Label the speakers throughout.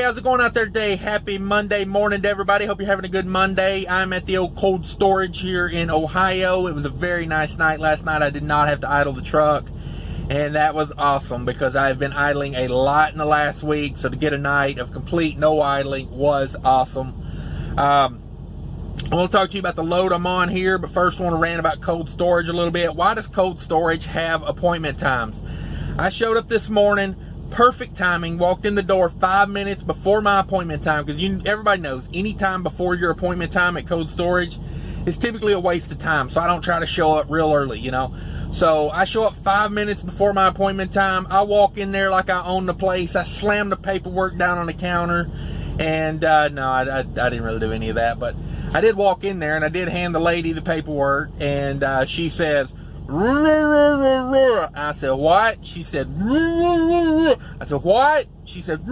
Speaker 1: how's it going out there today? Happy Monday morning to everybody. Hope you're having a good Monday. I'm at the old cold storage here in Ohio. It was a very nice night last night. I did not have to idle the truck, and that was awesome because I've been idling a lot in the last week. So to get a night of complete no idling was awesome. I want to talk to you about the load I'm on here, but first I want to rant about cold storage a little bit. Why does cold storage have appointment times? I showed up this morning, perfect timing, walked in the door 5 minutes before my appointment time, because everybody knows any time before your appointment time at cold storage is typically a waste of time. So I don't try to show up real early, you know. So I show up 5 minutes before my appointment time. I walk in there like I own the place. I slam the paperwork down on the counter. And no, I didn't really do any of that, but I did walk in there and I did hand the lady the paperwork, and she says, I said, what? She said, I said, what? She said,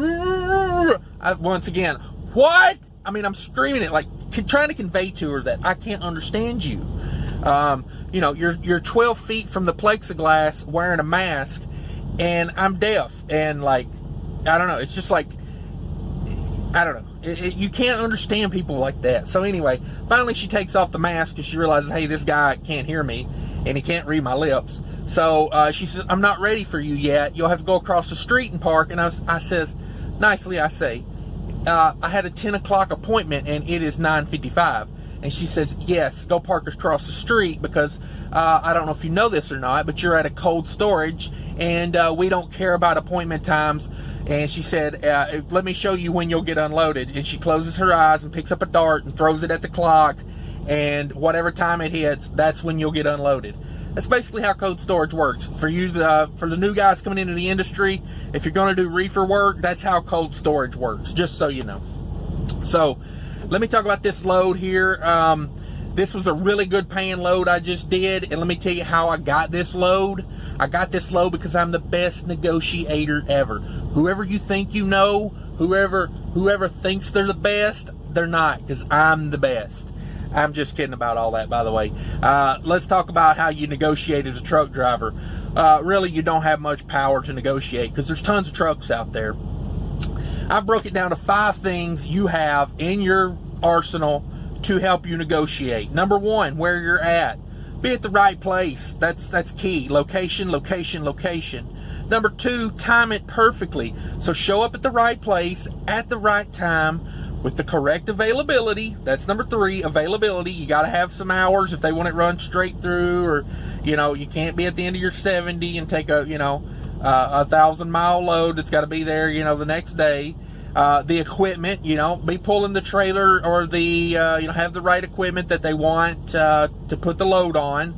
Speaker 1: once again, what? I mean, I'm screaming it, like trying to convey to her that I can't understand you. You know, you're 12 feet from the plexiglass wearing a mask, and I'm deaf, and like, I don't know, it's just like, I don't know. You can't understand people like that. So anyway, finally she takes off the mask because she realizes, hey, this guy can't hear me and he can't read my lips. So she says, I'm not ready for you yet. You'll have to go across the street and park. And I says, nicely, I say, I had a 10 o'clock appointment and it is 9:55. And she says, yes, go park across the street because I don't know if you know this or not, but you're at a cold storage and we don't care about appointment times. And she said, let me show you when you'll get unloaded. And she closes her eyes and picks up a dart and throws it at the clock. And whatever time it hits, that's when you'll get unloaded. That's basically how cold storage works. For you, for the new guys coming into the industry, if you're going to do reefer work, that's how cold storage works, just so you know. So let me talk about this load here. This was a really good paying load I just did. And let me tell you how I got this load. I got this load because I'm the best negotiator ever. Whoever you think you know, whoever thinks they're the best, they're not, because I'm the best. I'm just kidding about all that, by the way. Let's talk about how you negotiate as a truck driver. Really, you don't have much power to negotiate because there's tons of trucks out there. I broke it down to 5 things you have in your arsenal to help you negotiate. Number 1, where you're at. Be at the right place. That's key. Location, location, location. Number 2, time it perfectly. So show up at the right place at the right time with the correct availability. That's number 3, availability. You got to have some hours if they want it run straight through, or you know, you can't be at the end of your 70 and take a 1,000-mile load that's got to be there, you know, the next day. The equipment, you know, be pulling the trailer or the have the right equipment that they want to put the load on,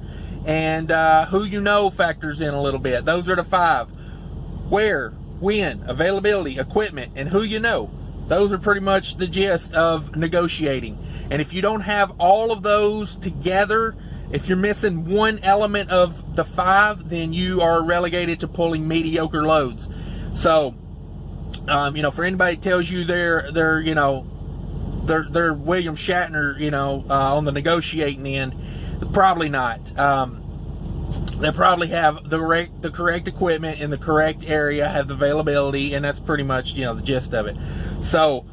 Speaker 1: and who you know factors in a little bit. Those are the 5. Where, when, availability, equipment, and who you know. Those are pretty much the gist of negotiating. And if you don't have all of those together, if you're missing one element of the 5, then you are relegated to pulling mediocre loads. So, you know, for anybody that tells you they're William Shatner, on the negotiating end, probably not. They probably have the correct equipment in the correct area, have the availability, and that's pretty much, the gist of it. So,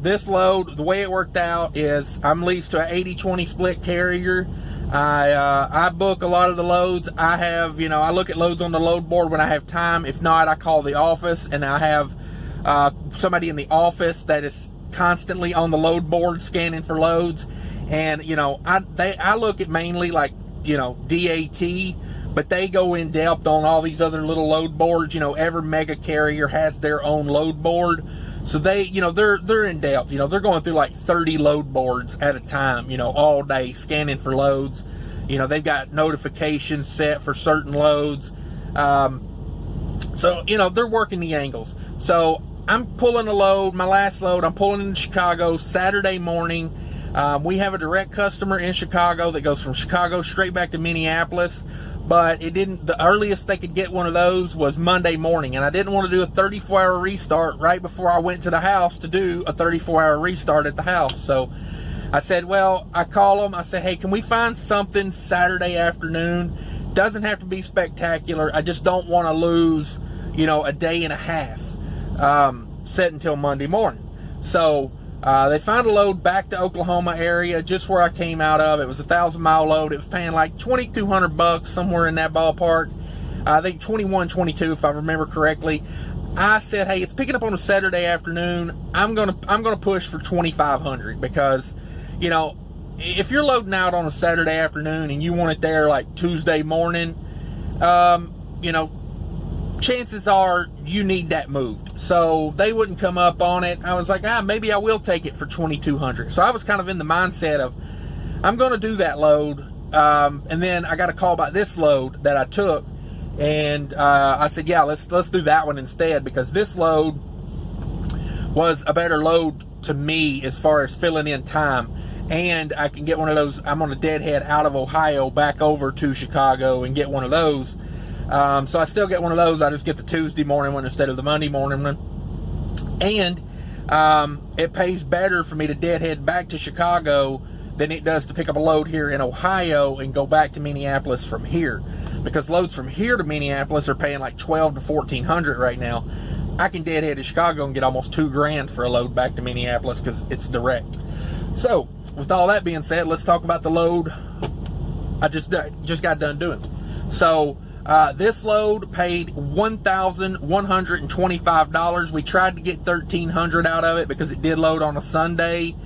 Speaker 1: this load, the way it worked out is I'm leased to an 80-20 split carrier. I book a lot of the loads. I have, I look at loads on the load board when I have time. If not, I call the office, and I have somebody in the office that is constantly on the load board scanning for loads. And, I look at mainly like, DAT, but they go in depth on all these other little load boards. Every mega carrier has their own load board. So they, they're in depth. They're going through like 30 load boards at a time, all day scanning for loads. They've got notifications set for certain loads. So, they're working the angles. So I'm pulling a load, my last load, I'm pulling in Chicago Saturday morning. We have a direct customer in Chicago that goes from Chicago straight back to Minneapolis, but the earliest they could get one of those was Monday morning, and I didn't want to do a 34-hour restart right before I went to the house to do a 34-hour restart at the house. So I said, well, I call them, I say, hey, can we find something Saturday afternoon? Doesn't have to be spectacular. I just don't want to lose, a day and a half. set until Monday morning. So they found a load back to Oklahoma area, just where I came out of. It was a 1,000-mile load. It was paying like $2,200, somewhere in that ballpark. I think 21, 22, if I remember correctly. I said, hey, it's picking up on a Saturday afternoon. I'm gonna push for 2,500 because, you know, if you're loading out on a Saturday afternoon and you want it there like Tuesday morning, you know, chances are you need that moved. So they wouldn't come up on it. I was like, maybe I will take it for 2,200. So I was kind of in the mindset of, I'm going to do that load. And then I got a call about this load that I took. And I said, yeah, let's do that one instead, because this load was a better load to me as far as filling in time. And I can get one of those. I'm on a deadhead out of Ohio back over to Chicago and get one of those. So I still get one of those. I just get the Tuesday morning one instead of the Monday morning one. And it pays better for me to deadhead back to Chicago than it does to pick up a load here in Ohio and go back to Minneapolis from here. Because loads from here to Minneapolis are paying like $1,200 to $1,400 right now. I can deadhead to Chicago and get almost $2,000 for a load back to Minneapolis because it's direct. So with all that being said, let's talk about the load I just got done doing. So this load paid $1,125. We tried to get $1,300 out of it because it did load on a Sunday.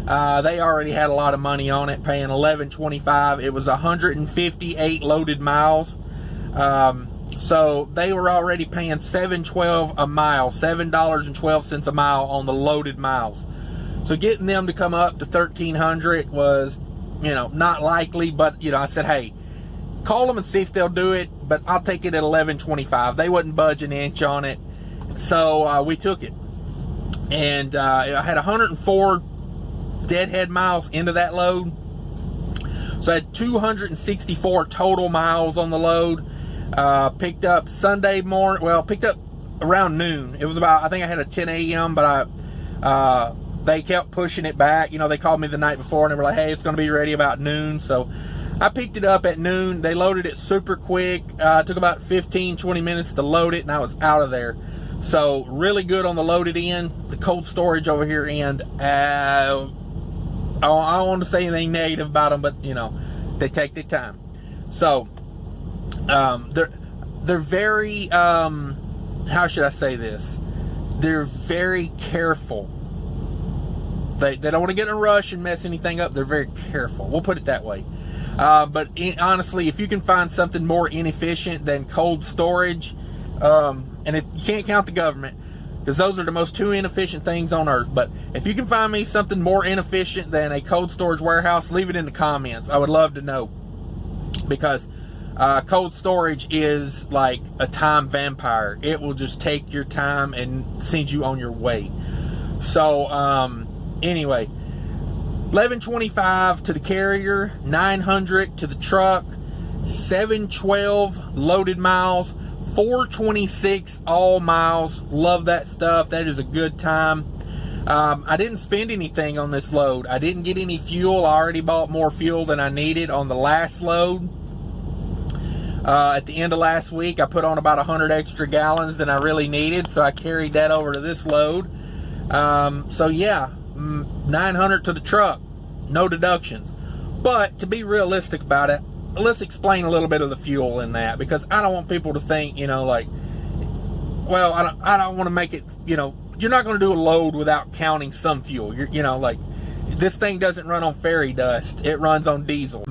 Speaker 1: They already had a lot of money on it, paying $1,125. It was 158 loaded miles. So they were already paying $7.12 a mile, $7.12 a mile on the loaded miles. So getting them to come up to $1,300 was, you know, not likely, but, you know, I said, hey, call them and see if they'll do it, but I'll take it at $1,125. They wouldn't budge an inch on it. So we took it. And I had 104 deadhead miles into that load. So I had 264 total miles on the load. Picked up Sunday morning, well, picked up around noon. It was about, I think I had a 10 a.m., but they kept pushing it back. You know, they called me the night before and they were like, hey, it's going to be ready about noon. So I picked it up at noon. They loaded it super quick. It took about 15, 20 minutes to load it, and I was out of there. So really good on the loaded end. The cold storage over here end, I don't want to say anything negative about them, but, you know, they take their time. So they're very, how should I say this? They're very careful. They don't want to get in a rush and mess anything up. They're very careful. We'll put it that way. But honestly, if you can find something more inefficient than cold storage, and you can't count the government, because those are the most two inefficient things on earth. But if you can find me something more inefficient than a cold storage warehouse, leave it in the comments. I would love to know. Because cold storage is like a time vampire. It will just take your time and send you on your way. So, anyway, $1,125 to the carrier, $900 to the truck, $712 loaded miles, $426 all miles. Love that stuff. That is a good time. I didn't spend anything on this load. I didn't get any fuel. I already bought more fuel than I needed on the last load. At the end of last week, I put on about 100 extra gallons than I really needed, so I carried that over to this load. So yeah, $900 to the truck, no deductions. But to be realistic about it, let's explain a little bit of the fuel in that, because I don't want people to think, you know, like, well, I don't want to make it, you know, you're not going to do a load without counting some fuel. You know, like, this thing doesn't run on fairy dust. It runs on diesel.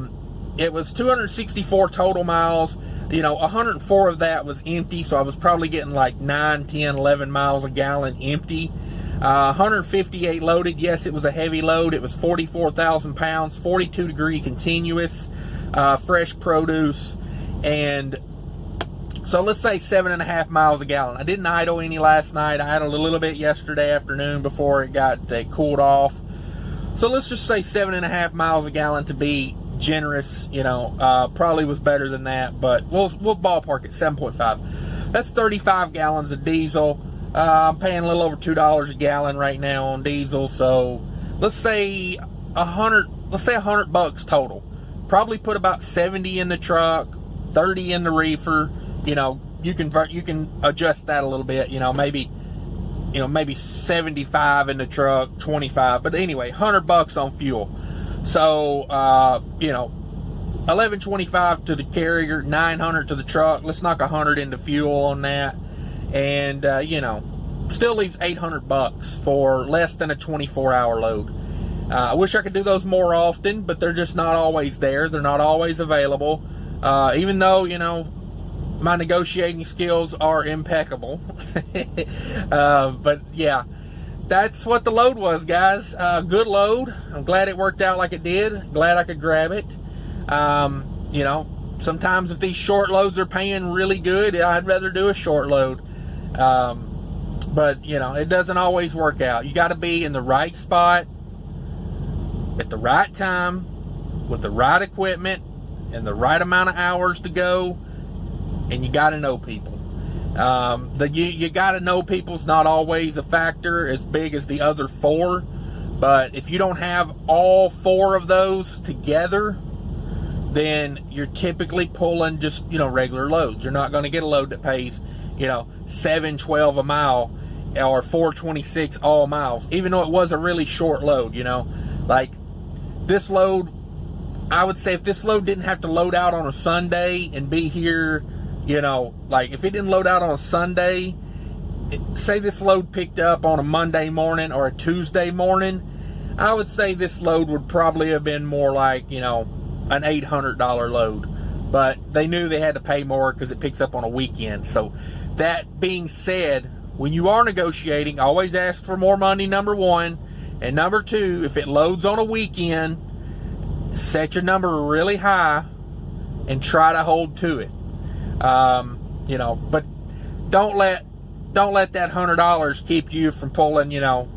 Speaker 1: It was 264 total miles. You know, 104 of that was empty, so I was probably getting like 9, 10, 11 miles a gallon empty. 158 loaded. Yes, it was a heavy load. It was 44,000 pounds, 42 degree continuous, fresh produce, and so let's say 7.5 miles a gallon. I didn't idle any last night. I idled a little bit yesterday afternoon before it got cooled off. So let's just say 7.5 miles a gallon to be generous. You know, probably was better than that, but we'll ballpark it 7.5. That's 35 gallons of diesel. I'm paying a little over $2 a gallon right now on diesel. So let's say $100 total. Probably put about 70 in the truck, 30 in the reefer. You know, you can adjust that a little bit. You know, maybe you know, maybe 75 in the truck, 25. But anyway, $100 on fuel. So, you know, $11.25 to the carrier, $900 to the truck. Let's knock $100 into fuel on that. And, you know, still leaves $800 for less than a 24-hour load. I wish I could do those more often, but they're just not always there. They're not always available. Even though, you know, my negotiating skills are impeccable. But yeah, that's what the load was, guys. Good load. I'm glad it worked out like it did. Glad I could grab it. You know, sometimes if these short loads are paying really good, I'd rather do a short load. But you know, it doesn't always work out. You got to be in the right spot at the right time with the right equipment and the right amount of hours to go, and you got to know people. You got to know people's not always a factor as big as the other four, but if you don't have all four of those together, then you're typically pulling just, you know, regular loads. You're not going to get a load that pays, you know, $7.12 a mile or $4.26 all miles, even though it was a really short load. You know, like this load, I would say if this load didn't have to load out on a Sunday and be here, you know, like if it didn't load out on a Sunday, say this load picked up on a Monday morning or a Tuesday morning, I would say this load would probably have been more like, you know, an $800 load. But they knew they had to pay more because it picks up on a weekend. So that being said, when you are negotiating, always ask for more money, number one. And number two, if it loads on a weekend, set your number really high and try to hold to it. You know, but don't let that $100 keep you from pulling, you know,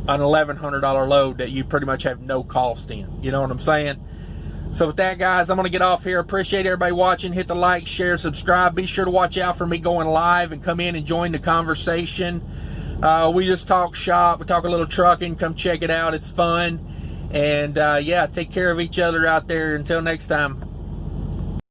Speaker 1: an $1,100 load that you pretty much have no cost in. You know what I'm saying? So with that, guys, I'm going to get off here. Appreciate everybody watching. Hit the like, share, subscribe. Be sure to watch out for me going live and come in and join the conversation. We just talk shop. We talk a little trucking. Come check it out. It's fun. And, yeah, take care of each other out there. Until next time.